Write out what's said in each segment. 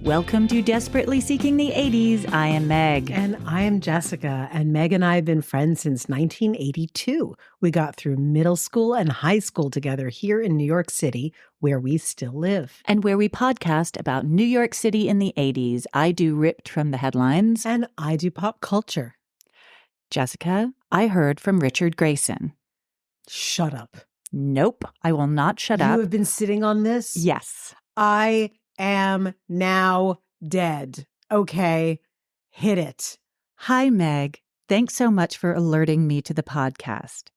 Welcome to Desperately Seeking the 80s. I am Meg. And I am Jessica. And Meg and I have been friends since 1982. We got through middle school and high school together here in New York City, where we still live. And where we podcast about New York City in the 80s. I do Ripped from the Headlines. And I do pop culture. Jessica, I heard from Richard Grayson. Shut up. Nope, I will not shut up. You have been sitting on this? Yes. I am now dead. Okay, hit it. Hi, Meg. Thanks so much for alerting me to the podcast.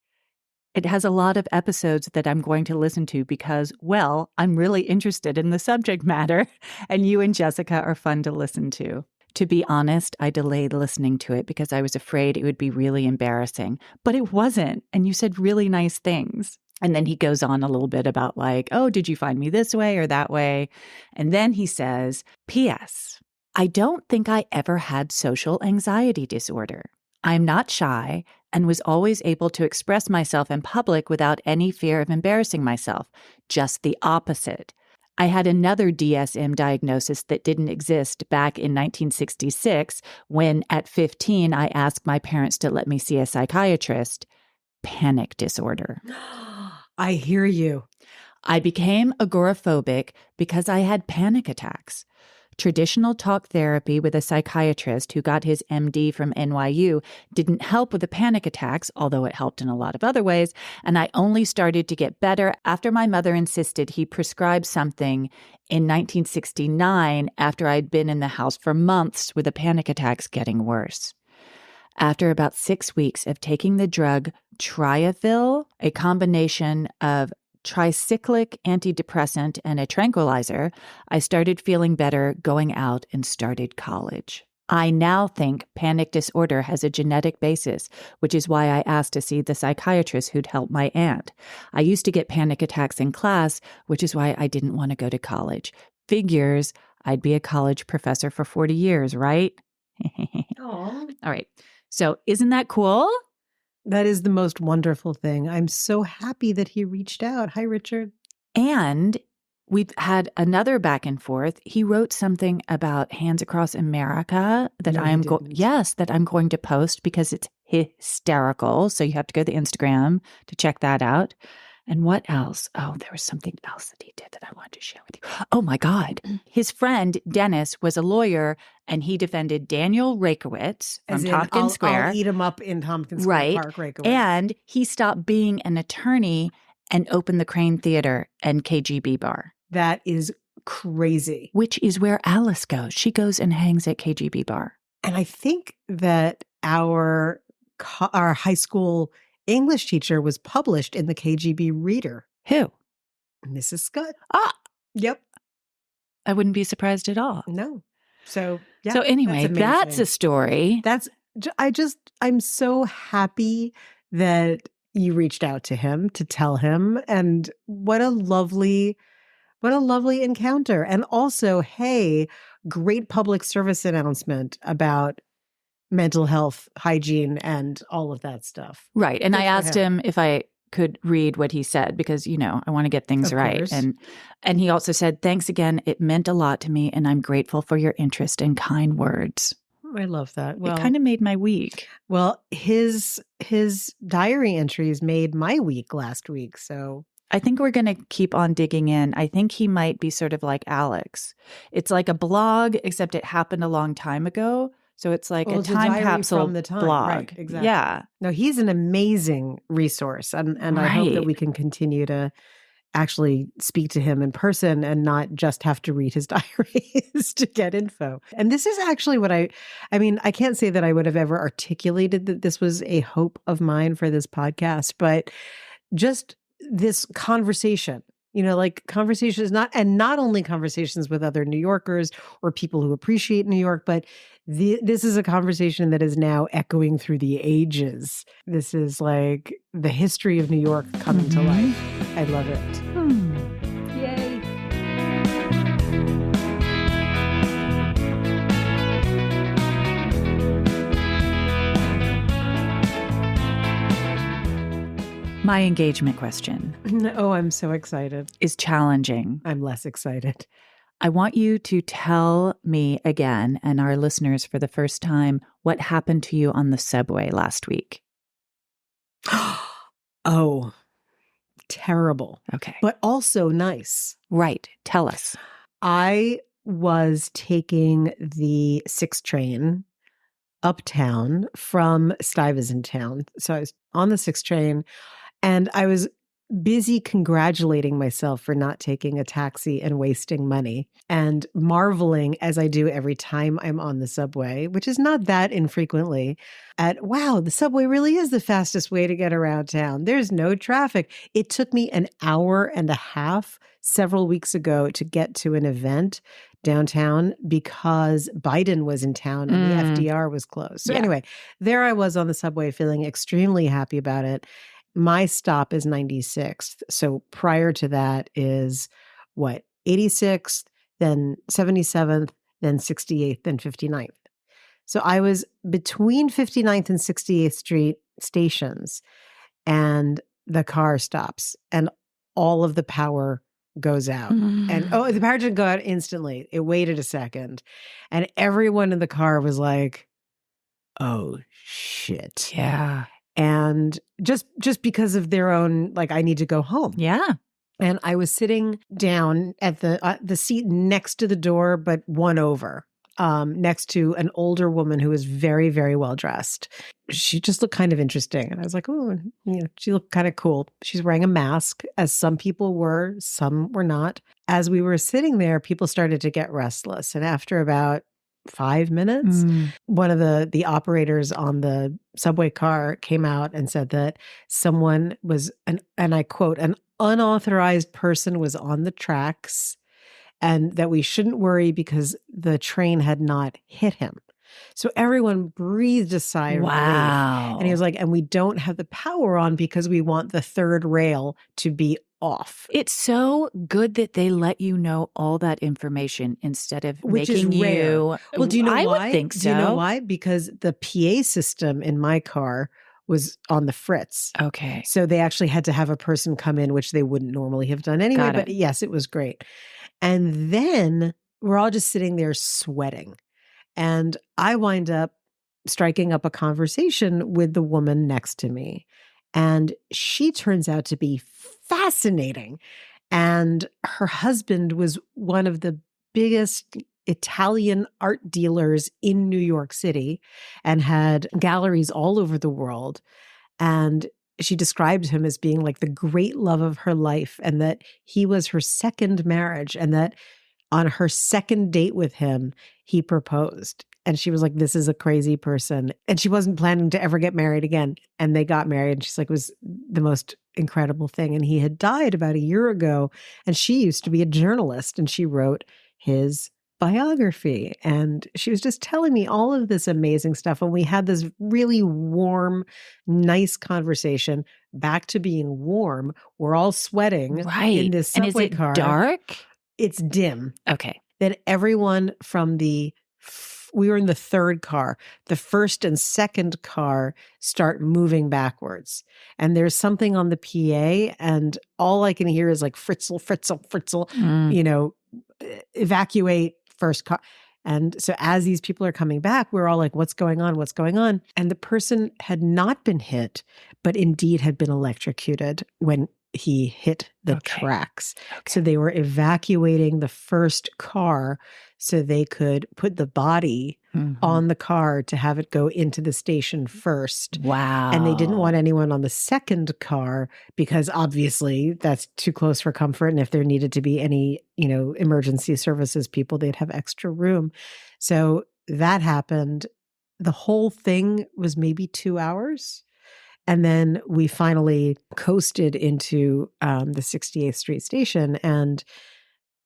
It has a lot of episodes that I'm going to listen to because, well, I'm really interested in the subject matter, and you and Jessica are fun to listen to. To be honest, I delayed listening to it because I was afraid it would be really embarrassing, but it wasn't, and you said really nice things. And then he goes on a little bit about like, oh, did you find me this way or that way? And then he says, P.S. I don't think I ever had social anxiety disorder. I'm not shy and was always able to express myself in public without any fear of embarrassing myself. Just the opposite. I had another DSM diagnosis that didn't exist back in 1966 when at 15 I asked my parents to let me see a psychiatrist. Panic disorder. I hear you. I became agoraphobic because I had panic attacks. Traditional talk therapy with a psychiatrist who got his MD from NYU didn't help with the panic attacks, although it helped in a lot of other ways, and I only started to get better after my mother insisted he prescribed something in 1969 after I'd been in the house for months with the panic attacks getting worse. After about 6 weeks of taking the drug Triafil, a combination of tricyclic antidepressant and a tranquilizer, I started feeling better going out and started college. I now think panic disorder has a genetic basis, which is why I asked to see the psychiatrist who'd help my aunt. I used to get panic attacks in class, which is why I didn't want to go to college. I'd be a college professor for 40 years, right? All right. So isn't that cool? That is the most wonderful thing. I'm so happy that he reached out. Hi, Richard. And we've had another back and forth. He wrote something about Hands Across America that No, that I'm going to post because it's hysterical. So you have to go to Instagram to check that out. And what else? Oh, there was something else that he did that I wanted to share with you. Oh my God. His friend, Dennis, was a lawyer and he defended Daniel Rakowitz from Tompkins Square. I'll eat him up in Tompkins Square Park, Rakowitz. And he stopped being an attorney and opened the Crane Theater and KGB Bar. That is crazy. Which is where Alice goes. She goes and hangs at KGB Bar. And I think that our high school English teacher was published in the KGB Reader. Who? Mrs. Scott. Ah, yep. I wouldn't be surprised at all. No. So, yeah. So anyway, that's a story. I'm so happy that you reached out to him to tell him, and what a lovely encounter. And also, hey, great public service announcement about mental health, hygiene, and all of that stuff. Right. And I asked him if I could read what he said because, I want to get things right. Course. And he also said, thanks again. It meant a lot to me and I'm grateful for your interest and kind words. I love that. Well, it kind of made my week. Well, his diary entries made my week last week. So I think we're going to keep on digging in. I think he might be sort of like Alex. It's like a blog, except it happened a long time ago. So it's like a time capsule from the time. blog. Right, exactly. Yeah. No, he's an amazing resource. And I hope that we can continue to actually speak to him in person and not just have to read his diaries to get info. And this is actually what I can't say that I would have ever articulated that this was a hope of mine for this podcast, but just this conversation. Like conversations, not only conversations with other New Yorkers or people who appreciate New York, but this is a conversation that is now echoing through the ages. This is like the history of New York coming to life. I love it. Yay. My engagement question. Oh, I'm so excited. Is challenging. I'm less excited. I want you to tell me again and our listeners for the first time what happened to you on the subway last week. Oh, terrible. Okay. But also nice. Right. Tell us. I was taking the 6 train uptown from Stuyvesant Town. So I was on the 6 train and I was busy congratulating myself for not taking a taxi and wasting money and marveling, as I do every time I'm on the subway, which is not that infrequently, at wow, the subway really is the fastest way to get around town. There's no traffic. It took me an hour and a half several weeks ago to get to an event downtown because Biden was in town and the FDR was closed. So anyway, there I was on the subway feeling extremely happy about it. My stop is 96th. So prior to that is what? 86th, then 77th, then 68th, then 59th. So I was between 59th and 68th Street stations and the car stops and all of the power goes out. And the power didn't go out instantly. It waited a second. And everyone in the car was like, oh shit. Yeah. And just because of their own, like, I need to go home. Yeah. And I was sitting down at the seat next to the door, but one over, next to an older woman who was very, very well dressed. She just looked kind of interesting. And I was like, oh, she looked kind of cool. She's wearing a mask, as some people were, some were not. As we were sitting there, people started to get restless. And after about 5 minutes, one of the operators on the subway car came out and said that someone was, and I quote, an unauthorized person was on the tracks and that we shouldn't worry because the train had not hit him. So everyone breathed a sigh of relief. And he was like, and we don't have the power on because we want the third rail to be off. It's so good that they let you know all that information instead of Which making is rare. you. Well, do you know I why? would think so. Do you know why? Because the PA system in my car was on the fritz. Okay. So they actually had to have a person come in, which they wouldn't normally have done anyway. But yes, it was great. And then we're all just sitting there sweating. And I wind up striking up a conversation with the woman next to me. And she turns out to be fascinating. And her husband was one of the biggest Italian art dealers in New York City and had galleries all over the world. And she described him as being like the great love of her life and that he was her second marriage and that on her second date with him, he proposed. And she was like, this is a crazy person. And she wasn't planning to ever get married again. And they got married. And she's like, it was the most incredible thing. And he had died about a year ago. And she used to be a journalist and she wrote his biography. And she was just telling me all of this amazing stuff. And we had this really warm, nice conversation. Back to being warm. We're all sweating in this subway car. And is it dark? It's dim. Okay. Then everyone from we were in the third car. The first and second car start moving backwards. And there's something on the PA and all I can hear is like fritzel, fritzel, fritzel, evacuate first car. And so as these people are coming back, we're all like, what's going on? What's going on? And the person had not been hit, but indeed had been electrocuted when he hit the tracks. So they were evacuating the first car so they could put the body on the car to have it go into the station first. Wow. And they didn't want anyone on the second car because obviously that's too close for comfort. And if there needed to be any, emergency services people, they'd have extra room. So that happened. The whole thing was maybe 2 hours. And then we finally coasted into the 68th Street station. And,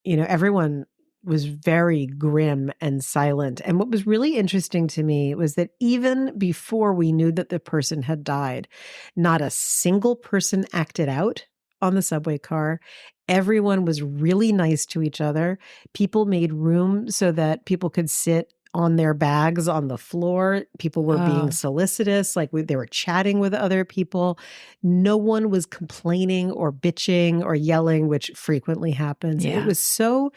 everyone was very grim and silent. And what was really interesting to me was that even before we knew that the person had died, not a single person acted out on the subway car. Everyone was really nice to each other. People made room so that people could sit on their bags on the floor. People were being solicitous, they were chatting with other people. No one was complaining or bitching or yelling, which frequently happens. Yeah. It was so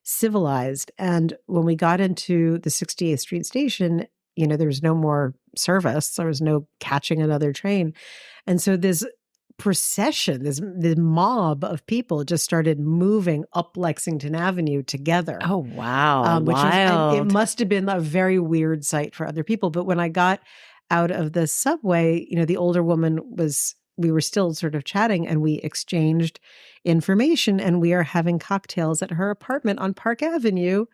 civilized. And when we got into the 68th Street station, there was no more service. There was no catching another train. And so this procession, this mob of people just started moving up Lexington Avenue together. Oh, wow. And it must have been a very weird sight for other people. But when I got out of the subway, the older woman we were still sort of chatting, and we exchanged information, and we are having cocktails at her apartment on Park Avenue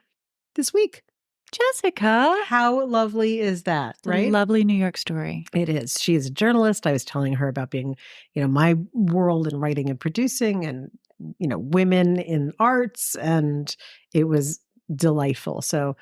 this week. Jessica. How lovely is that, right? A lovely New York story. It is. She is a journalist. I was telling her about being, my world in writing and producing and, women in arts. And it was delightful. So,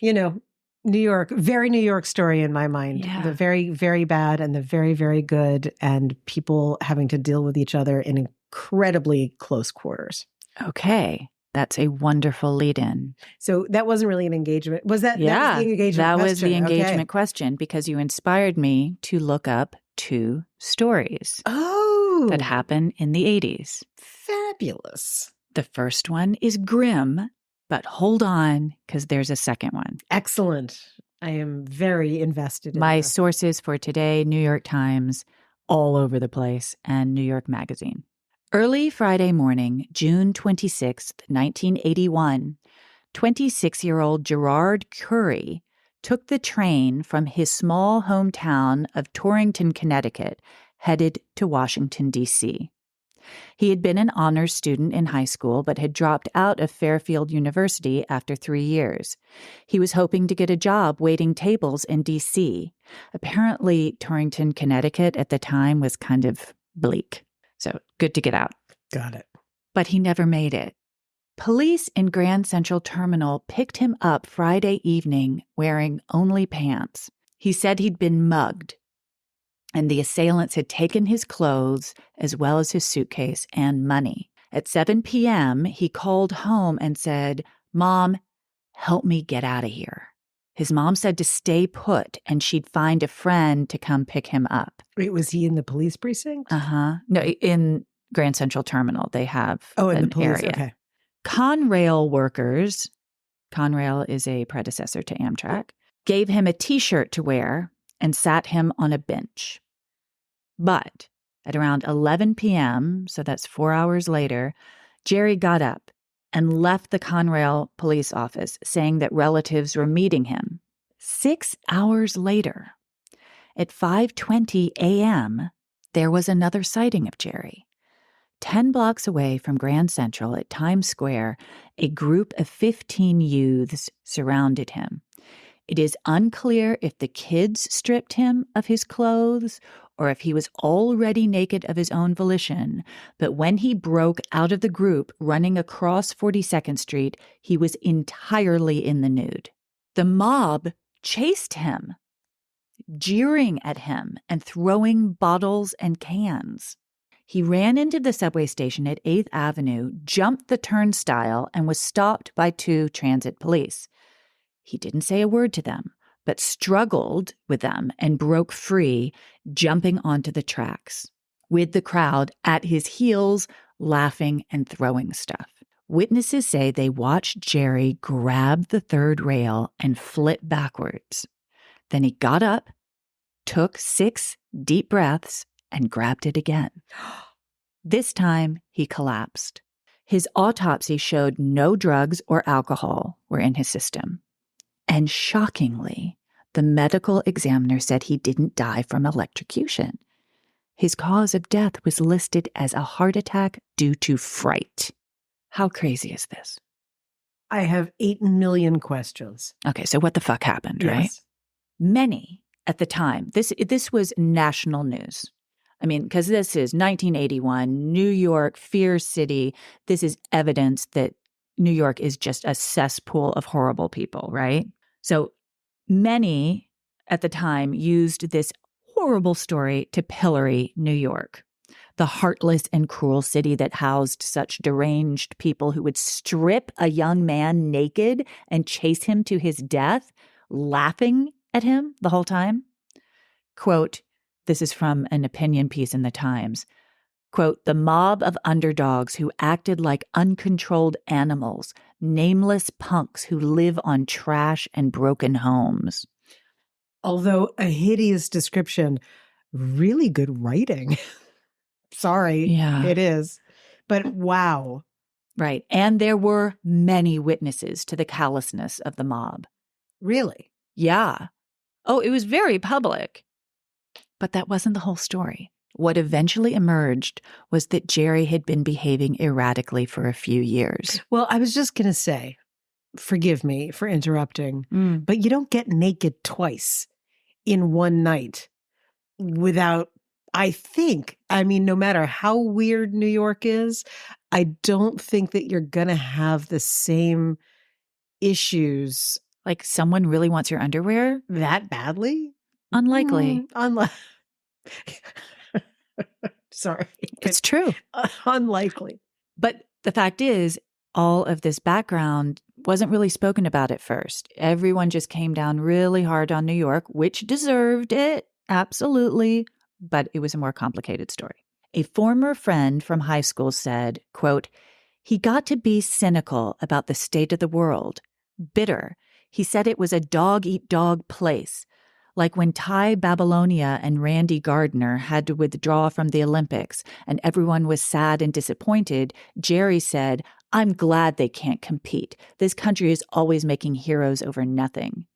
New York, very New York story in my mind. Yeah. The very, very bad and the very, very good, and people having to deal with each other in incredibly close quarters. Okay. That's a wonderful lead-in. So that wasn't really an engagement. Was that? Yeah, that was the engagement that question? was the engagement question, because you inspired me to look up 2 stories that happened in the 80s. Fabulous. The first one is grim, but hold on, because there's a second one. Excellent. I am very invested in My this. sources for today, New York Times, all over the place, and New York Magazine. Early Friday morning, June 26, 1981, 26-year-old Gerard Curry took the train from his small hometown of Torrington, Connecticut, headed to Washington, D.C. He had been an honors student in high school, but had dropped out of Fairfield University after 3 years. He was hoping to get a job waiting tables in D.C. Apparently, Torrington, Connecticut at the time was kind of bleak. So good to get out. Got it. But he never made it. Police in Grand Central Terminal picked him up Friday evening wearing only pants. He said he'd been mugged, and the assailants had taken his clothes as well as his suitcase and money. At 7 p.m., he called home and said, "Mom, help me get out of here." His mom said to stay put and she'd find a friend to come pick him up. Wait, was he in the police precinct? No, in Grand Central Terminal, they have in the police area. Okay. Conrail workers, Conrail is a predecessor to Amtrak, gave him a T-shirt to wear and sat him on a bench. But at around 11 p.m., so that's 4 hours later, Jerry got up and left the Conrail police office, saying that relatives were meeting him. 6 hours later, at 5:20 a.m., there was another sighting of Jerry. 10 blocks away from Grand Central at Times Square, a group of 15 youths surrounded him. It is unclear if the kids stripped him of his clothes or if he was already naked of his own volition, but when he broke out of the group running across 42nd Street, he was entirely in the nude. The mob chased him, jeering at him and throwing bottles and cans. He ran into the subway station at 8th Avenue, jumped the turnstile, and was stopped by 2 transit police. He didn't say a word to them, but struggled with them and broke free, jumping onto the tracks, with the crowd at his heels, laughing and throwing stuff. Witnesses say they watched Jerry grab the 3rd rail and flip backwards. Then he got up, took 6 deep breaths, and grabbed it again. This time, he collapsed. His autopsy showed no drugs or alcohol were in his system. And shockingly, the medical examiner said he didn't die from electrocution. His cause of death was listed as a heart attack due to fright. How crazy is this? I have 8 million questions. Okay, so what the fuck happened, Yes. right? Many at the time, this was national news. I mean, because this is 1981, New York, Fear City. This is evidence that New York is just a cesspool of horrible people, right? So many at the time used this horrible story to pillory New York, the heartless and cruel city that housed such deranged people who would strip a young man naked and chase him to his death, laughing at him the whole time. Quote, this is from an opinion piece in the Times. Quote, the mob of underdogs who acted like uncontrolled animals, nameless punks who live on trash and broken homes. Although a hideous description, really good writing. Sorry, it is. But wow. Right. And there were many witnesses to the callousness of the mob. Really? Yeah. Oh, it was very public. But that wasn't the whole story. What eventually emerged was that Jerry had been behaving erratically for a few years. Well, I was just going to say, forgive me for interrupting, but you don't get naked twice in one night without, no matter how weird New York is, I don't think that you're going to have the same issues. Like someone really wants your underwear? That badly? Unlikely. Sorry. It's true. Unlikely. But the fact is, all of this background wasn't really spoken about at first. Everyone just came down really hard on New York, which deserved it, absolutely, but it was a more complicated story. A former friend from high school said, quote, he got to be cynical about the state of the world, bitter. He said it was a dog-eat-dog place. Like when Ty Babylonia and Randy Gardner had to withdraw from the Olympics and everyone was sad and disappointed, Jerry said, I'm glad they can't compete. This country is always making heroes over nothing.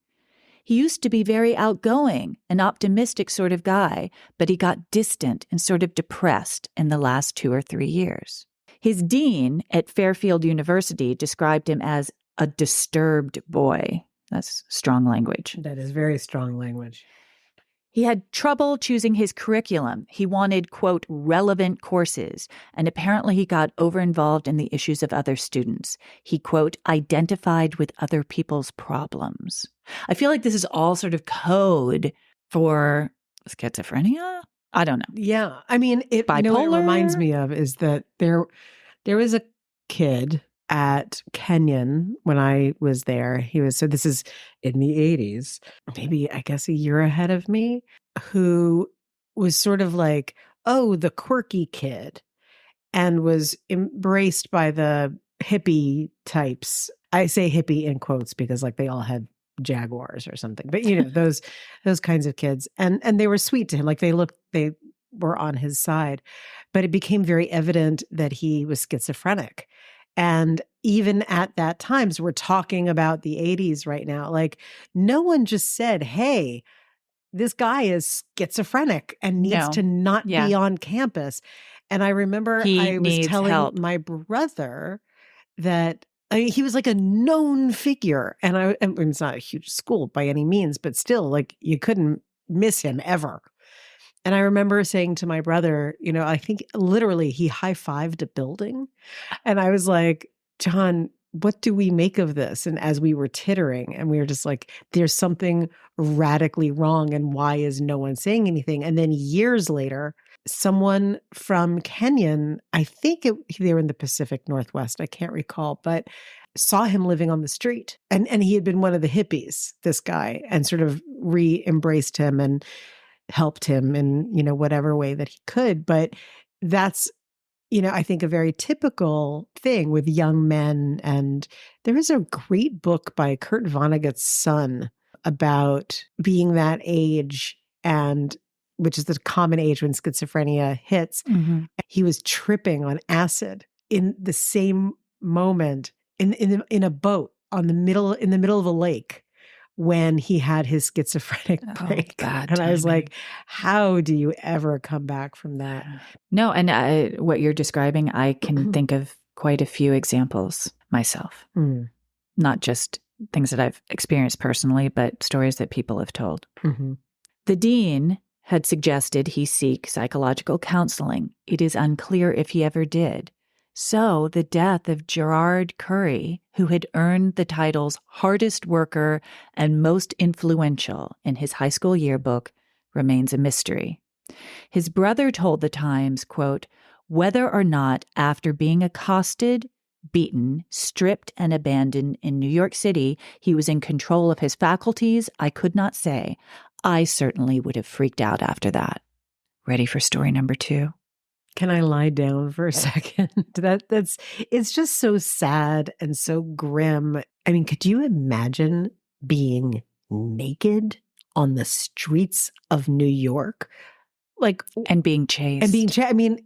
He used to be very outgoing, an optimistic sort of guy, but he got distant and sort of depressed in the last 2 or 3 years. His dean at Fairfield University described him as a disturbed boy. That's strong language. That is very strong language. He had trouble choosing his curriculum. He wanted, quote, relevant courses, and apparently he got over-involved in the issues of other students. He, quote, identified with other people's problems. I feel like this is all sort of code for schizophrenia? I don't know. Yeah. I mean, bipolar? You know what it reminds me of is that there was a kid at Kenyon when I was there. So this is in the 80s, maybe I guess a year ahead of me, who was sort of like, oh, the quirky kid, and was embraced by the hippie types. I say hippie in quotes because like they all had Jaguars or something, but you know, those kinds of kids. And they were sweet to him. Like they were on his side, but it became very evident that he was schizophrenic. And even at that times, we're talking about the 80s right now. Like no one just said, hey, this guy is schizophrenic and needs to not be on campus. And I remember I was telling my brother that he was like a known figure. And it's not a huge school by any means, but still like you couldn't miss him ever. And I remember saying to my brother, you know, I think literally he high-fived a building. And I was like, John, what do we make of this? And as we were tittering and we were just like, there's something radically wrong. And why is no one saying anything? And then years later, someone from Kenyon, I think they were in the Pacific Northwest, I can't recall, but saw him living on the street. And he had been one of the hippies, this guy, and sort of re-embraced him and helped him in, you know, whatever way that he could. But that's, you know, I think a very typical thing with young men. And there is a great book by Kurt Vonnegut's son about being that age, and which is the common age when schizophrenia hits. Mm-hmm. He was tripping on acid in the same moment in a boat in the middle of a lake when he had his schizophrenic break. Bad and timing. I was like, how do you ever come back from that? No, and what you're describing, I can think of quite a few examples myself. Not just things that I've experienced personally, but stories that people have told. Mm-hmm. The dean had suggested he seek psychological counseling. It is unclear if he ever did. So the death of Gerard Curry, who had earned the titles hardest worker and most influential in his high school yearbook, remains a mystery. His brother told the Times, quote, whether or not after being accosted, beaten, stripped, and abandoned in New York City, he was in control of his faculties, I could not say. I certainly would have freaked out after that. Ready for story number 2? Can I lie down for a second? It's just so sad and so grim. I mean, could you imagine being naked on the streets of New York? And being chased. I mean,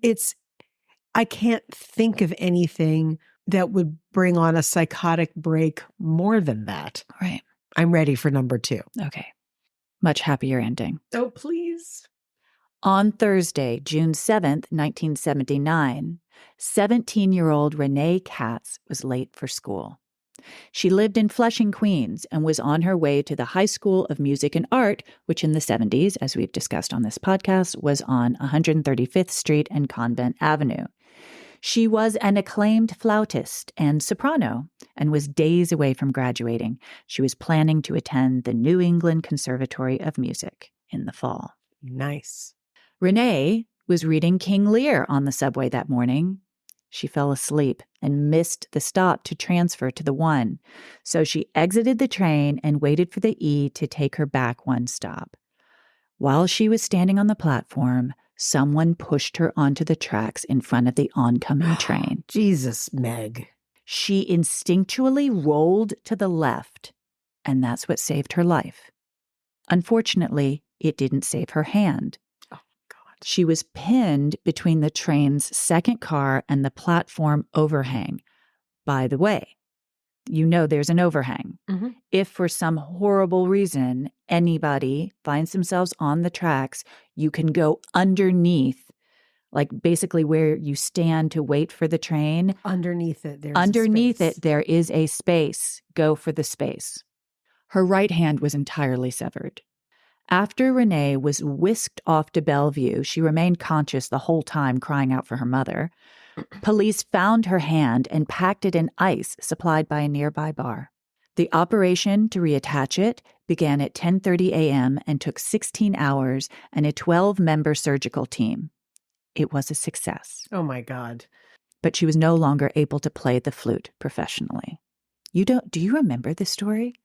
I can't think of anything that would bring on a psychotic break more than that. Right. I'm ready for number 2. Okay. Much happier ending. Oh, please. On Thursday, June 7th, 1979, 17-year-old Renee Katz was late for school. She lived in Flushing, Queens, and was on her way to the High School of Music and Art, which in the 70s, as we've discussed on this podcast, was on 135th Street and Convent Avenue. She was an acclaimed flautist and soprano and was days away from graduating. She was planning to attend the New England Conservatory of Music in the fall. Nice. Renee was reading King Lear on the subway that morning. She fell asleep and missed the stop to transfer to the 1. So she exited the train and waited for the E to take her back 1 stop. While she was standing on the platform, someone pushed her onto the tracks in front of the oncoming train. Jesus, Meg. She instinctually rolled to the left, and that's what saved her life. Unfortunately, it didn't save her hand. She was pinned between the train's second car and the platform overhang. By the way, you know there's an overhang. Mm-hmm. If for some horrible reason anybody finds themselves on the tracks, you can go underneath, like basically where you stand to wait for the train. Underneath it, there is a space. Go for the space. Her right hand was entirely severed. After Renee was whisked off to Bellevue, she remained conscious the whole time, crying out for her mother. Police found her hand and packed it in ice supplied by a nearby bar. The operation to reattach it began at 10:30 a.m. and took 16 hours and a 12-member surgical team. It was a success. Oh, my God. But she was no longer able to play the flute professionally. Do you remember this story?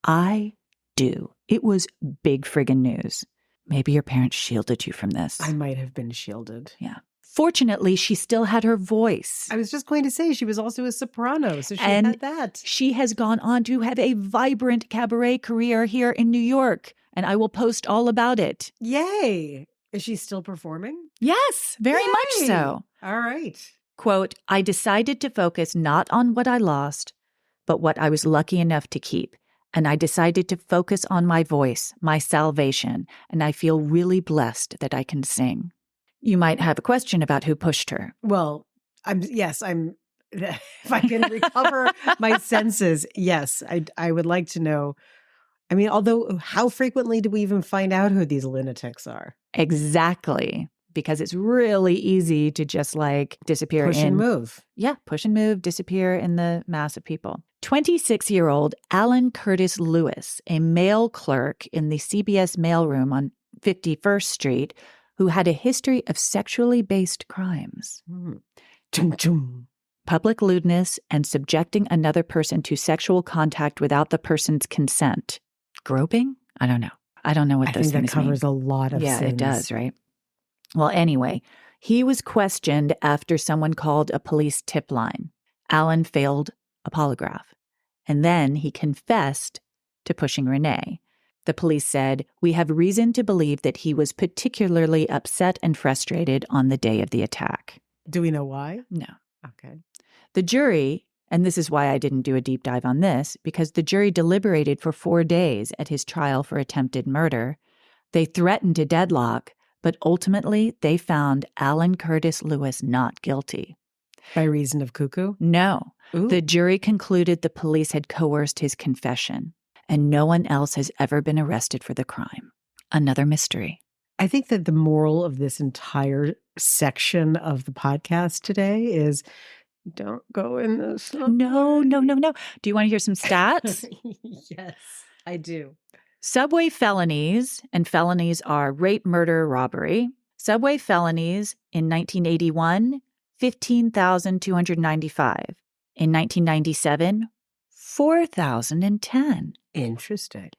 I do. It was big friggin' news. Maybe your parents shielded you from this. I might have been shielded. Yeah. Fortunately, she still had her voice. I was just going to say she was also a soprano, so she had that. She has gone on to have a vibrant cabaret career here in New York, and I will post all about it. Yay! Is she still performing? Yes, very much so. All right. Quote, I decided to focus not on what I lost, but what I was lucky enough to keep. And I decided to focus on my voice, my salvation, and I feel really blessed that I can sing. You might have a question about who pushed her. Well, if I can recover my senses, yes, I would like to know. I mean, although how frequently do we even find out who these lunatics are? Exactly. Because it's really easy to just disappear. Push and move. Yeah, push and move, disappear in the mass of people. 26-year-old Alan Curtis Lewis, a mail clerk in the CBS mailroom on 51st Street, who had a history of sexually based crimes. Public lewdness and subjecting another person to sexual contact without the person's consent. Groping? I don't know. I don't know what those things mean. I think that covers a lot of sins. Yeah, it does, right? Well, anyway, he was questioned after someone called a police tip line. Alan failed a polygraph. And then he confessed to pushing Renee. The police said, we have reason to believe that he was particularly upset and frustrated on the day of the attack. Do we know why? No. Okay. The jury, and this is why I didn't do a deep dive on this, because the jury deliberated for 4 days at his trial for attempted murder. They threatened to deadlock, but ultimately they found Alan Curtis Lewis not guilty. By reason of cuckoo? No. Ooh. The jury concluded the police had coerced his confession, and no one else has ever been arrested for the crime. Another mystery. I think that the moral of this entire section of the podcast today is don't go in this. No. Do you want to hear some stats? Yes, I do. Subway felonies, and felonies are rape, murder, robbery. Subway felonies in 1981, 15,295. In 1997, 4,010. Interesting.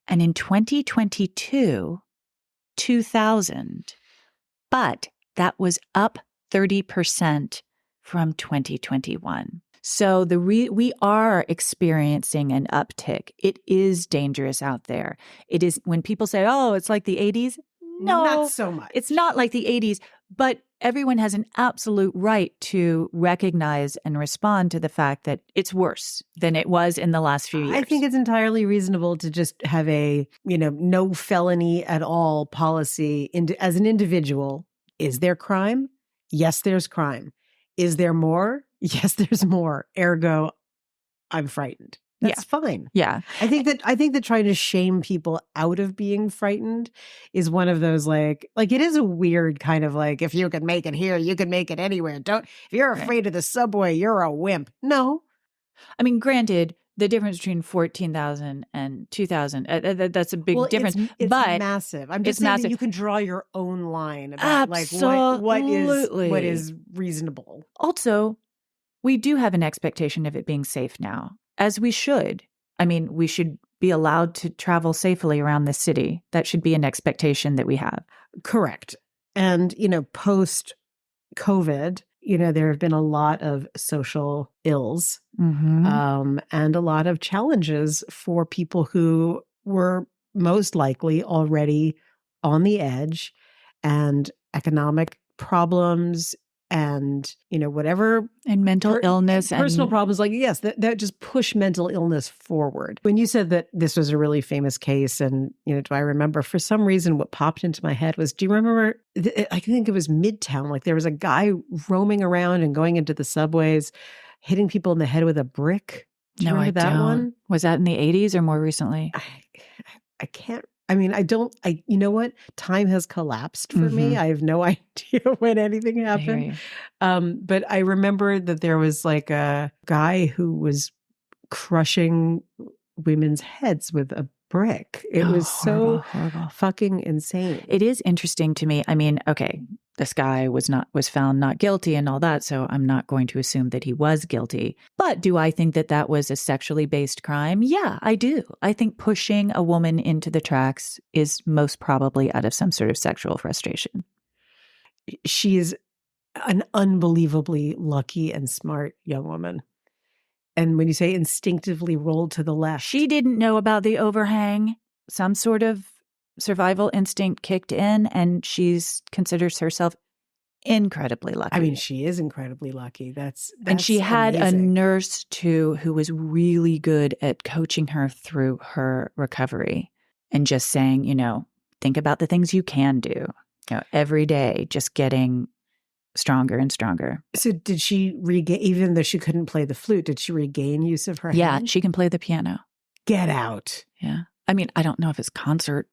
And in 2022, 2,000. But that was up 30% from 2021. So we are experiencing an uptick. It is dangerous out there. It is when people say, oh, it's like the 80s. No, not so much. It's not like the 80s, but everyone has an absolute right to recognize and respond to the fact that it's worse than it was in the last few years. I think it's entirely reasonable to just have a, no felony at all policy as an individual. Is there crime? Yes, there's crime. Is there more? Yes, there's more. Ergo, I'm frightened. That's fine. Yeah. I think that trying to shame people out of being frightened is one of those like it is a weird kind of like, if you can make it here, you can make it anywhere. If you're afraid of the subway, you're a wimp. No. I mean, granted, the difference between 14,000 and 2,000, that's a big difference. It's but massive. I'm just saying massive. that you can draw your own line about Absolutely. what is reasonable. Also, we do have an expectation of it being safe now, as we should. I mean, we should be allowed to travel safely around the city. That should be an expectation that we have. Correct. And, post-COVID, there have been a lot of social ills and a lot of challenges for people who were most likely already on the edge, and economic problems and, whatever. And mental illness. Personal problems. Yes, that just push mental illness forward. When you said that this was a really famous case, and, do I remember, for some reason, what popped into my head was, do you remember, I think it was Midtown, like there was a guy roaming around and going into the subways, hitting people in the head with a brick. Do you remember that one? Was that in the 80s or more recently? I can't. I mean, you know what? Time has collapsed for me. I have no idea when anything happened. But I remember that there was like a guy who was crushing women's heads with a brick. It was so horrible. Fucking insane. It is interesting to me. I mean, okay, this guy was found not guilty and all that, so I'm not going to assume that he was guilty. But do I think that was a sexually based crime? Yeah, I do. I think pushing a woman into the tracks is most probably out of some sort of sexual frustration. She's an unbelievably lucky and smart young woman. And when you say instinctively rolled to the left. She didn't know about the overhang. Some sort of survival instinct kicked in, and she's considers herself incredibly lucky. I mean, she is incredibly lucky. That's and she had amazing. A nurse too who was really good at coaching her through her recovery and just saying, think about the things you can do, every day, just getting stronger and stronger. So did she regain, even though she couldn't play the flute, did she regain use of her hand? Yeah, she can play the piano. Get out. Yeah. I mean, I don't know if it's concert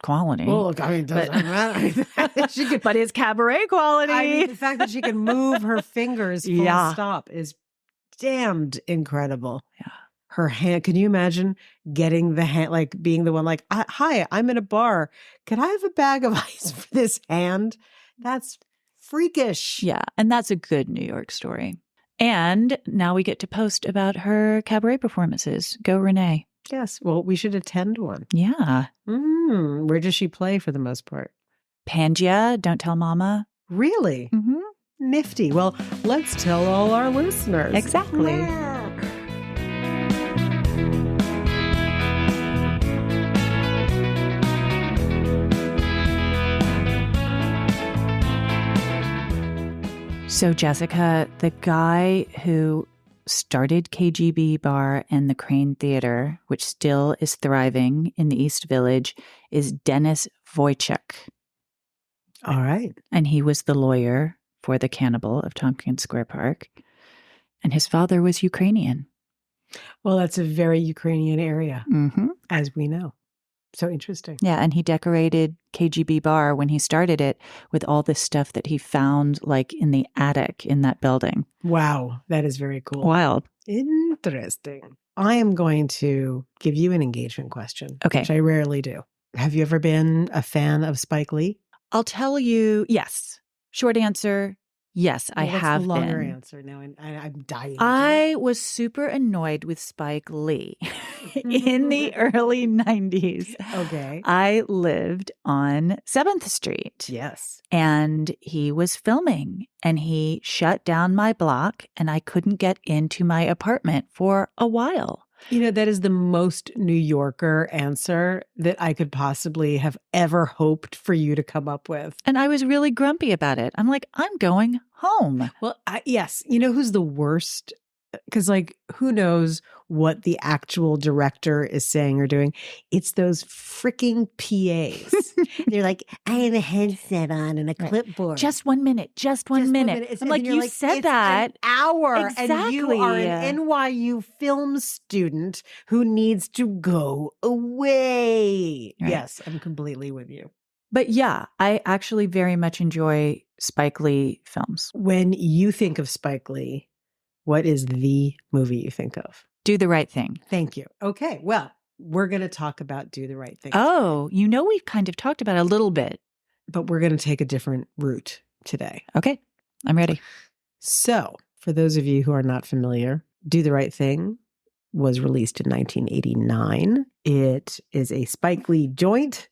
quality. Well, look, I mean, it doesn't matter. She could, but it's cabaret quality. I mean, the fact that she can move her fingers full stop is damned incredible. Yeah. Her hand, can you imagine getting the hand, like being the one like, hi, I'm in a bar. Can I have a bag of ice for this hand? That's freakish. Yeah. And that's a good New York story. And now we get to post about her cabaret performances. Go Renee. Yes. Well, we should attend one. Yeah. Where does she play for the most part? Pangaea, Don't Tell Mama. Really? Mm-hmm. Nifty. Well, let's tell all our listeners. Exactly. So, Jessica, the guy who started KGB Bar and the Crane Theater, which still is thriving in the East Village, is Dennis Wojcik. All right. And he was the lawyer for the cannibal of Tompkins Square Park. And his father was Ukrainian. Well, that's a very Ukrainian area, as we know. So interesting. Yeah, and he decorated KGB Bar when he started it with all this stuff that he found like in the attic in that building. Wow, that is very cool. Wild. Interesting. I am going to give you an engagement question, okay, which I rarely do. Have you ever been a fan of Spike Lee? I'll tell you, yes. Short answer, Yes, I What's have the longer been. answer now? I'm dying. I was super annoyed with Spike Lee in the early 90s. Okay. I lived on 7th Street. Yes. And he was filming and he shut down my block and I couldn't get into my apartment for a while. You know, that is the most New Yorker answer that I could possibly have ever hoped for you to come up with. And I was really grumpy about it. I'm like, I'm going home. Well, yes. You know who's the worst? Because, like, who knows what the actual director is saying or doing? It's those freaking PAs. They're like, I have a headset on and a clipboard. Just 1 minute. Just one minute. I'm like, you said that. An hour. Exactly. And you are an NYU film student who needs to go away. Right. Yes, I'm completely with you. But yeah, I actually very much enjoy Spike Lee films. When you think of Spike Lee, what is the movie you think of? Do the Right Thing. Thank you. Okay. Well, we're going to talk about Do the Right Thing. Oh, you know, we've kind of talked about it a little bit. But we're going to take a different route today. Okay. I'm ready. So, for those of you who are not familiar, Do the Right Thing was released in 1989. It is a Spike Lee joint,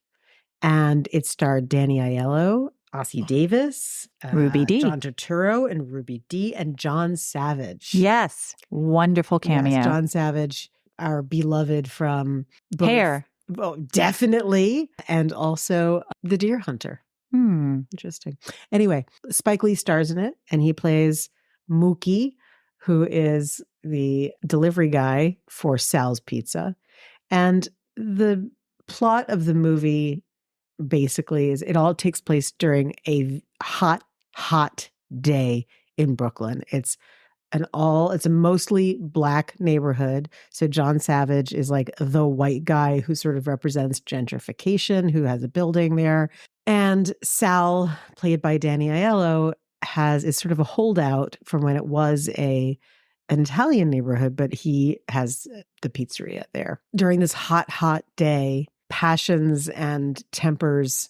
and it starred Danny Aiello, Ossie Davis, Ruby Dee, John Turturro, and Ruby Dee, and John Savage. Yes. Wonderful cameo. Yes, John Savage, our beloved from Hair. Oh, definitely. And also The Deer Hunter. Interesting. Anyway, Spike Lee stars in it, and he plays Mookie, who is the delivery guy for Sal's Pizza. And the plot of the movie basically is it all takes place during a hot day in Brooklyn. It's a mostly Black neighborhood. So John Savage is like the white guy who sort of represents gentrification, who has a building there. And Sal, played by Danny Aiello, is sort of a holdout from when it was an Italian neighborhood, but he has the pizzeria there. During this hot day, passions and tempers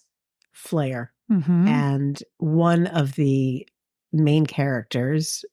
flare. Mm-hmm. And one of the main characters,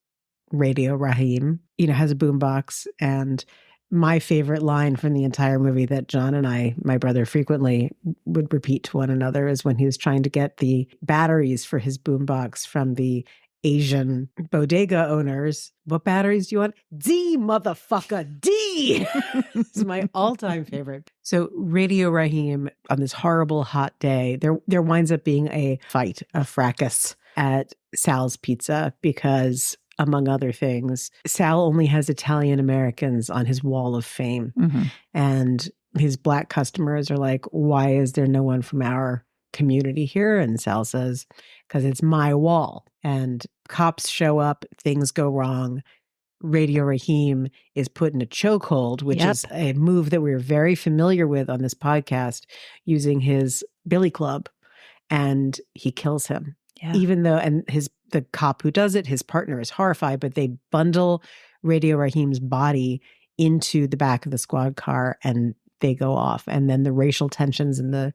Radio Raheem, has a boombox. And my favorite line from the entire movie that John and my brother, frequently would repeat to one another is when he was trying to get the batteries for his boombox from the Asian bodega owners. What batteries do you want? D, motherfucker, D! This is my all-time favorite. So Radio Raheem, on this horrible hot day, there winds up being a fight, a fracas at Sal's Pizza because, among other things, Sal only has Italian Americans on his wall of fame. Mm-hmm. And his Black customers are like, why is there no one from our community here? And Sal says, because it's my wall. And cops show up, things go wrong. Radio Raheem is put in a chokehold, which is a move that we're very familiar with on this podcast, using his billy club, and he kills him. Yeah. Even though, the cop who does it, his partner is horrified, but they bundle Radio Raheem's body into the back of the squad car and they go off. And then the racial tensions in the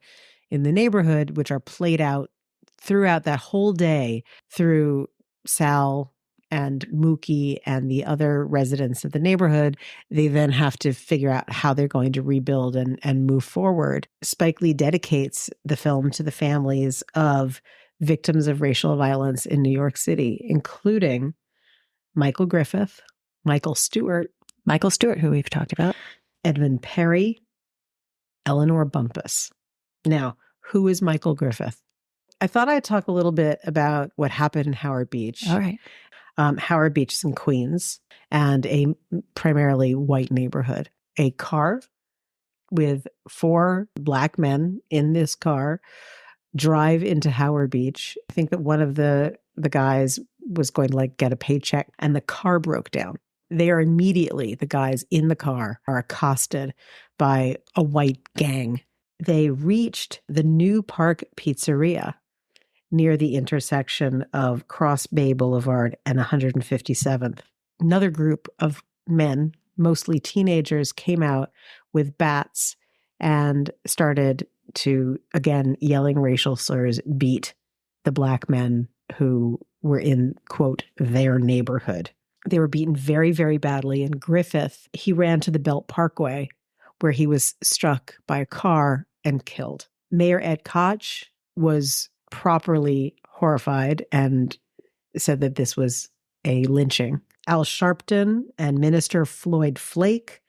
neighborhood, which are played out throughout that whole day through Sal and Mookie and the other residents of the neighborhood, they then have to figure out how they're going to rebuild and move forward. Spike Lee dedicates the film to the families of victims of racial violence in New York City, including Michael Griffith, Michael Stewart, who we've talked about, Edmund Perry, Eleanor Bumpus. Now, who is Michael Griffith? I thought I'd talk a little bit about what happened in Howard Beach. All right. Howard Beach is in Queens and a primarily white neighborhood. A car with 4 Black men in this car drive into Howard Beach. I think that one of the guys was going to get a paycheck and the car broke down. They are immediately, the guys in the car are accosted by a white gang. They reached the New Park Pizzeria near the intersection of Cross Bay Boulevard and 157th. Another group of men, mostly teenagers, came out with bats and started to, again, yelling racial slurs, beat the Black men who were in, quote, their neighborhood. They were beaten very, very badly. And Griffith, he ran to the Belt Parkway where he was struck by a car and killed. Mayor Ed Koch was properly horrified and said that this was a lynching. Al Sharpton and Minister Floyd Flake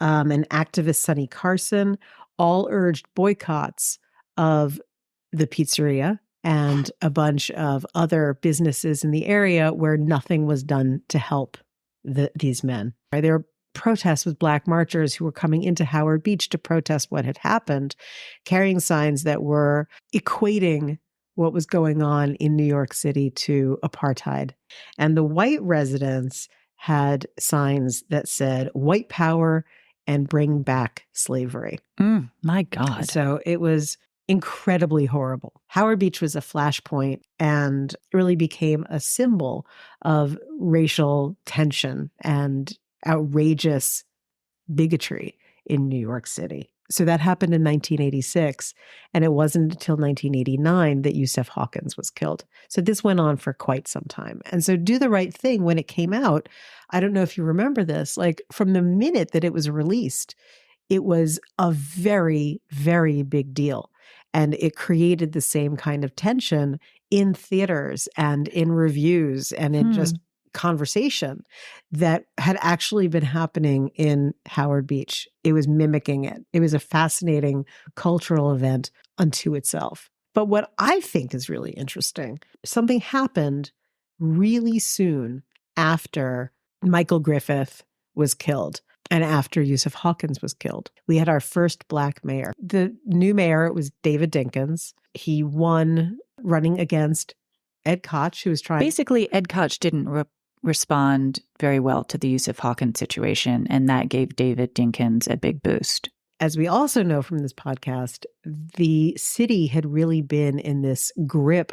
and activist Sonny Carson all urged boycotts of the pizzeria and a bunch of other businesses in the area where nothing was done to help these men. There were protests with Black marchers who were coming into Howard Beach to protest what had happened, carrying signs that were equating what was going on in New York City to apartheid. And the white residents had signs that said white power and bring back slavery. My God. So it was incredibly horrible. Howard Beach was a flashpoint and really became a symbol of racial tension and outrageous bigotry in New York City. So that happened in 1986, and it wasn't until 1989 that Yusef Hawkins was killed. So this went on for quite some time. And so Do the Right Thing, when it came out, I don't know if you remember this, like from the minute that it was released, it was a very, very big deal. And it created the same kind of tension in theaters and in reviews and in just conversation that had actually been happening in Howard Beach. It was mimicking it. It was a fascinating cultural event unto itself. But what I think is really interesting, something happened really soon after Michael Griffith was killed and after Yusef Hawkins was killed. We had our first Black mayor. The new mayor was David Dinkins. He won running against Ed Koch, who was trying... Basically, Ed Koch didn't respond very well to the Yusef Hawkins situation, and that gave David Dinkins a big boost. As we also know from this podcast, the city had really been in this grip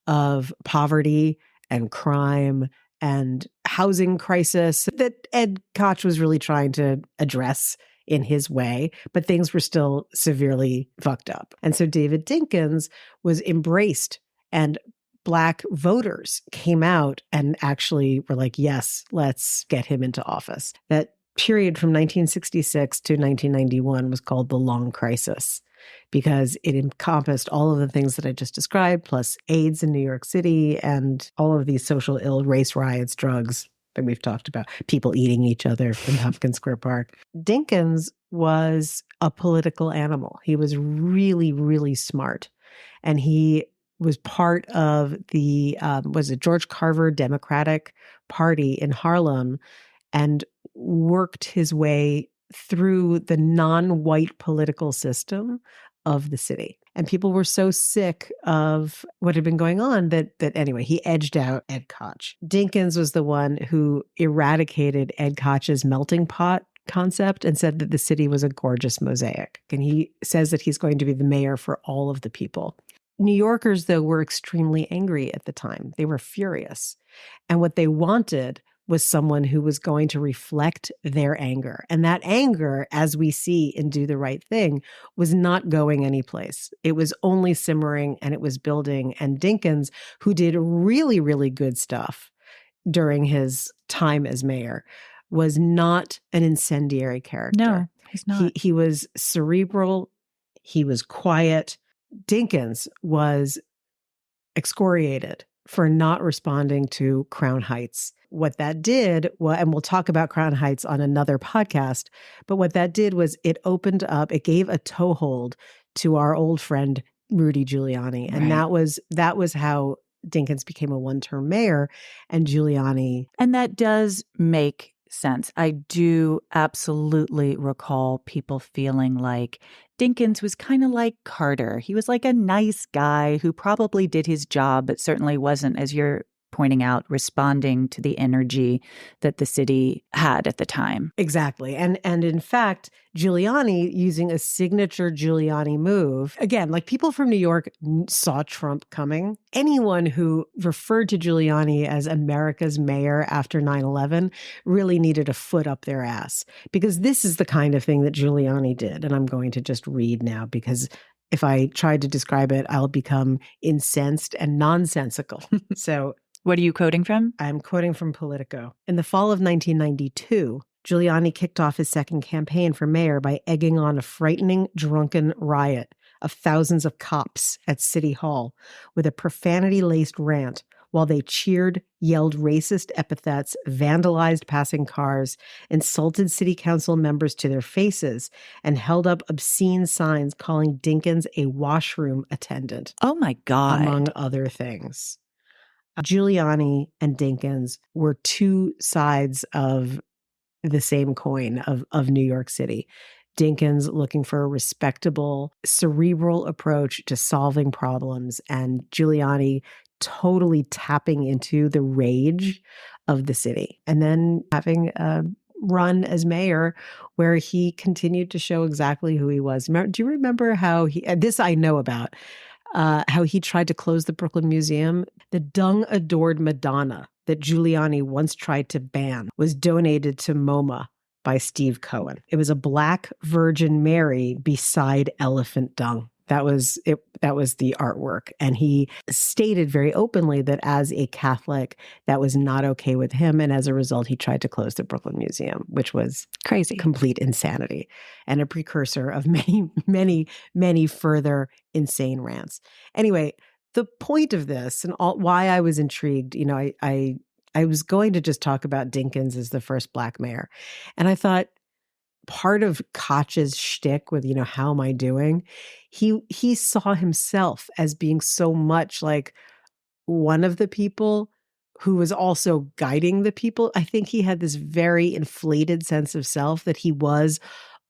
of poverty and crime and housing crisis that Ed Koch was really trying to address in his way, but things were still severely fucked up. And so David Dinkins was embraced, and Black voters came out and actually were like, yes, let's get him into office. That period from 1966 to 1991 was called the Long Crisis because it encompassed all of the things that I just described, plus AIDS in New York City and all of these social ill, race riots, drugs that we've talked about, people eating each other in Hopkins Square Park. Dinkins was a political animal. He was really, really smart. And he was part of the, George Carver Democratic Party in Harlem and worked his way through the non-white political system of the city. And people were so sick of what had been going on that anyway, he edged out Ed Koch. Dinkins was the one who eradicated Ed Koch's melting pot concept and said that the city was a gorgeous mosaic. And he says that he's going to be the mayor for all of the people. New Yorkers, though, were extremely angry at the time. They were furious. And what they wanted was someone who was going to reflect their anger. And that anger, as we see in Do the Right Thing, was not going anyplace. It was only simmering and it was building. And Dinkins, who did really, really good stuff during his time as mayor, was not an incendiary character. No, he's not. He was cerebral. He was quiet. Dinkins was excoriated for not responding to Crown Heights. What that did, and we'll talk about Crown Heights on another podcast, but what that did was it opened up, it gave a toehold to our old friend Rudy Giuliani. And that was how Dinkins became a one-term mayor and Giuliani. And that does make sense. I do absolutely recall people feeling like Dinkins was kind of like Carter. He was like a nice guy who probably did his job, but certainly wasn't, as you're pointing out, responding to the energy that the city had at the time. Exactly. And in fact, Giuliani, using a signature Giuliani move, again, like people from New York saw Trump coming. Anyone who referred to Giuliani as America's mayor after 9/11 really needed a foot up their ass, because this is the kind of thing that Giuliani did. And I'm going to just read now, because if I try to describe it, I'll become incensed and nonsensical. So What are you quoting from? I'm quoting from Politico. In the fall of 1992, Giuliani kicked off his second campaign for mayor by egging on a frightening, drunken riot of thousands of cops at City Hall with a profanity-laced rant while they cheered, yelled racist epithets, vandalized passing cars, insulted city council members to their faces, and held up obscene signs calling Dinkins a washroom attendant. Oh my God. Among other things. Giuliani and Dinkins were two sides of the same coin of New York City. Dinkins looking for a respectable, cerebral approach to solving problems, and Giuliani totally tapping into the rage of the city. And then having a run as mayor where he continued to show exactly who he was. Do you remember how this I know about, how he tried to close the Brooklyn Museum? The dung-adored Madonna that Giuliani once tried to ban was donated to MoMA by Steve Cohen. It was a Black Virgin Mary beside elephant dung. That was it. That was the artwork. And he stated very openly that as a Catholic, that was not okay with him. And as a result, he tried to close the Brooklyn Museum, which was crazy, complete insanity and a precursor of many, many, many further insane rants. Anyway, the point of this and why I was intrigued, I was going to just talk about Dinkins as the first Black mayor. And I thought, part of Koch's shtick with, how am I doing? He saw himself as being so much like one of the people who was also guiding the people. I think he had this very inflated sense of self that he was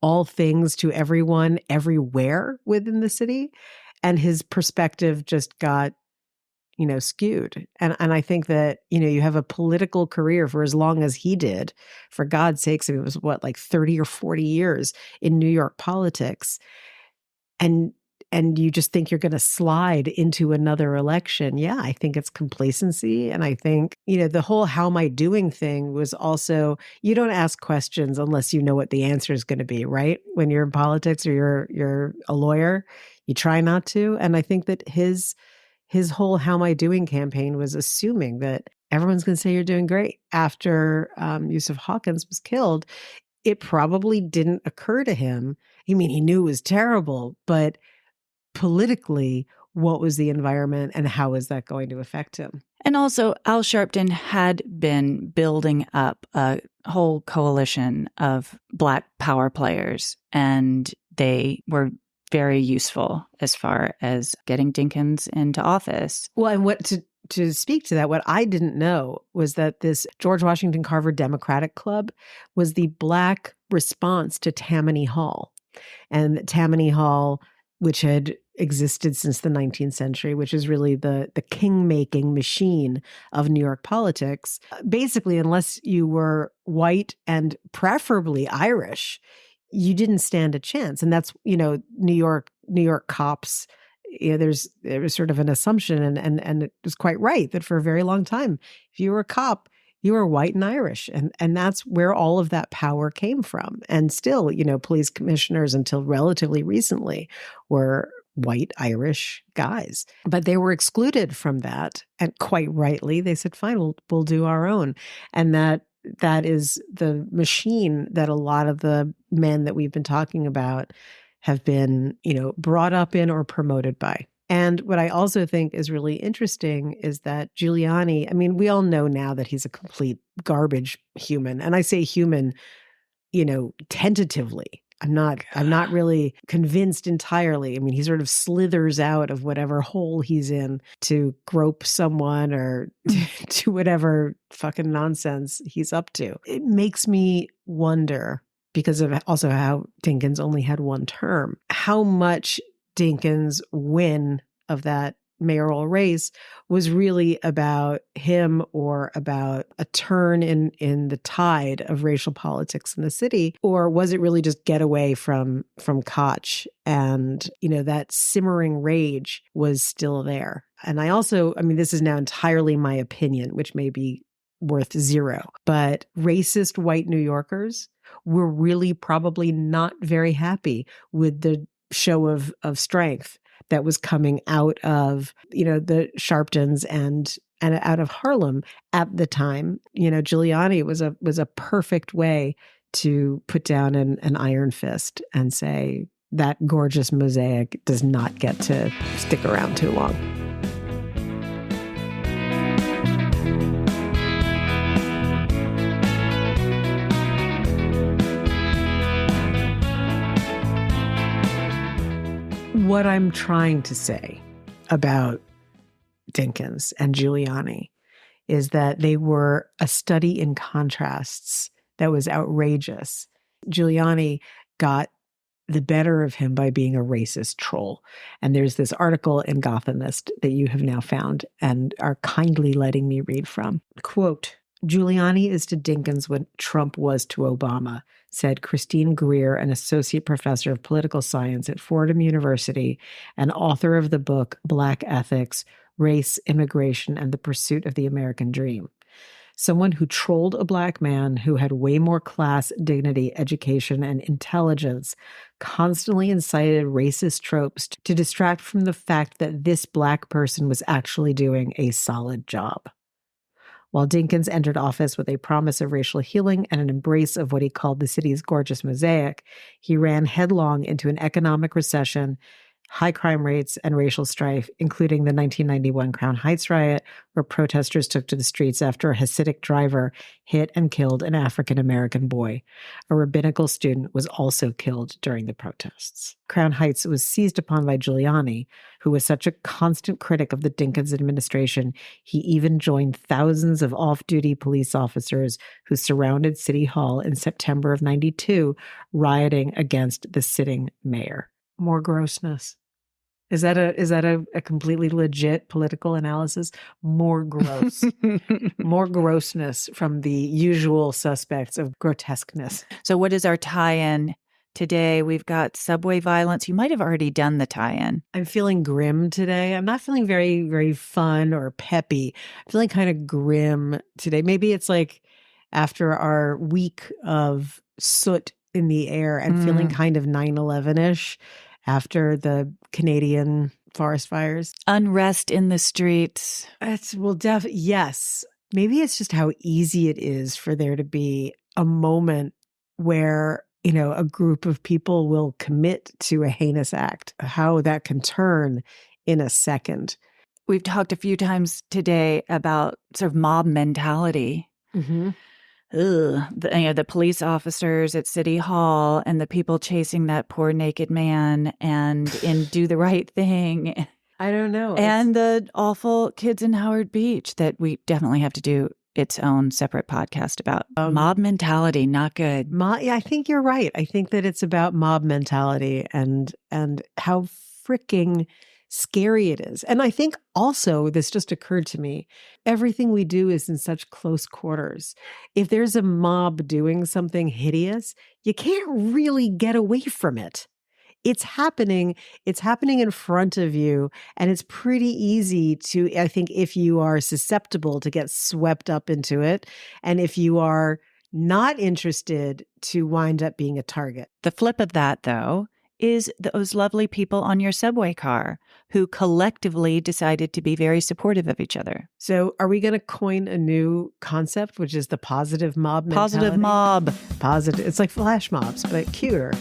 all things to everyone, everywhere within the city. And his perspective just got skewed. And I think that, you have a political career for as long as he did, for God's sakes, it was like 30 or 40 years in New York politics. And you just think you're going to slide into another election. Yeah, I think it's complacency. And I think, the whole how am I doing thing was also, you don't ask questions unless you know what the answer is going to be, right? When you're in politics or you're a lawyer, you try not to. And I think that his whole how am I doing campaign was assuming that everyone's going to say you're doing great. After Yusuf Hawkins was killed, it probably didn't occur to him. He knew it was terrible, but politically, what was the environment and how is that going to affect him? And also, Al Sharpton had been building up a whole coalition of Black power players, and they were very useful as far as getting Dinkins into office. Well, and what to speak to that, what I didn't know was that this George Washington Carver Democratic Club was the Black response to Tammany Hall. And Tammany Hall, which had existed since the 19th century, which is really the king-making machine of New York politics, basically, unless you were white and preferably Irish, you didn't stand a chance. And that's, New York cops, there was sort of an assumption and it was quite right that for a very long time, if you were a cop, you were white and Irish. And that's where all of that power came from. And still, police commissioners until relatively recently were white Irish guys, but they were excluded from that. And quite rightly, they said, fine, we'll do our own. And that is the machine that a lot of the men that we've been talking about have been, brought up in or promoted by. And what I also think is really interesting is that Giuliani, we all know now that he's a complete garbage human. And I say human, tentatively. I'm not really convinced entirely. He sort of slithers out of whatever hole he's in to grope someone or to whatever fucking nonsense he's up to. It makes me wonder, because of also how Dinkins only had one term, how much Dinkins' win of that mayoral race was really about him or about a turn in the tide of racial politics in the city, or was it really just get away from Koch and that simmering rage was still there? And I also, this is now entirely my opinion, which may be worth zero, but racist white New Yorkers were really probably not very happy with the show of strength that was coming out of, the Sharptons and out of Harlem at the time. Giuliani was a perfect way to put down an iron fist and say that gorgeous mosaic does not get to stick around too long. What I'm trying to say about Dinkins and Giuliani is that they were a study in contrasts that was outrageous. Giuliani got the better of him by being a racist troll. And there's this article in Gothamist that you have now found and are kindly letting me read from. Quote, Giuliani is to Dinkins what Trump was to Obama, said Christine Greer, an associate professor of political science at Fordham University and author of the book Black Ethics, Race, Immigration, and the Pursuit of the American Dream. Someone who trolled a Black man who had way more class, dignity, education, and intelligence constantly incited racist tropes to distract from the fact that this Black person was actually doing a solid job. While Dinkins entered office with a promise of racial healing and an embrace of what he called the city's gorgeous mosaic, he ran headlong into an economic recession, high crime rates, and racial strife, including the 1991 Crown Heights riot, where protesters took to the streets after a Hasidic driver hit and killed an African-American boy. A rabbinical student was also killed during the protests. Crown Heights was seized upon by Giuliani, who was such a constant critic of the Dinkins administration, he even joined thousands of off-duty police officers who surrounded City Hall in September of '92, rioting against the sitting mayor. More grossness. Is that a completely legit political analysis? More gross. More grossness from the usual suspects of grotesqueness. So what is our tie-in today? We've got subway violence. You might have already done the tie-in. I'm feeling grim today. I'm not feeling very, very fun or peppy. I'm feeling kind of grim today. Maybe it's like after our week of soot in the air and feeling kind of 9/11-ish. After the Canadian forest fires. Unrest in the streets. Yes. Maybe it's just how easy it is for there to be a moment where, a group of people will commit to a heinous act, how that can turn in a second. We've talked a few times today about sort of mob mentality. Mm-hmm. The police officers at City Hall and the people chasing that poor naked man and in Do the Right Thing. I don't know. And the awful kids in Howard Beach that we definitely have to do its own separate podcast about. Mob mentality, not good. Yeah, I think you're right. I think that it's about mob mentality and how freaking scary it is. And I think also, this just occurred to me, everything we do is in such close quarters. If there's a mob doing something hideous, you can't really get away from it. It's happening in front of you, and it's pretty easy to, I think, if you are susceptible, to get swept up into it, and if you are not interested, to wind up being a target. The flip of that, though, is those lovely people on your subway car who collectively decided to be very supportive of each other. So are we going to coin a new concept, which is the positive mob mentality? Positive mob. Positive. It's like flash mobs, but cuter.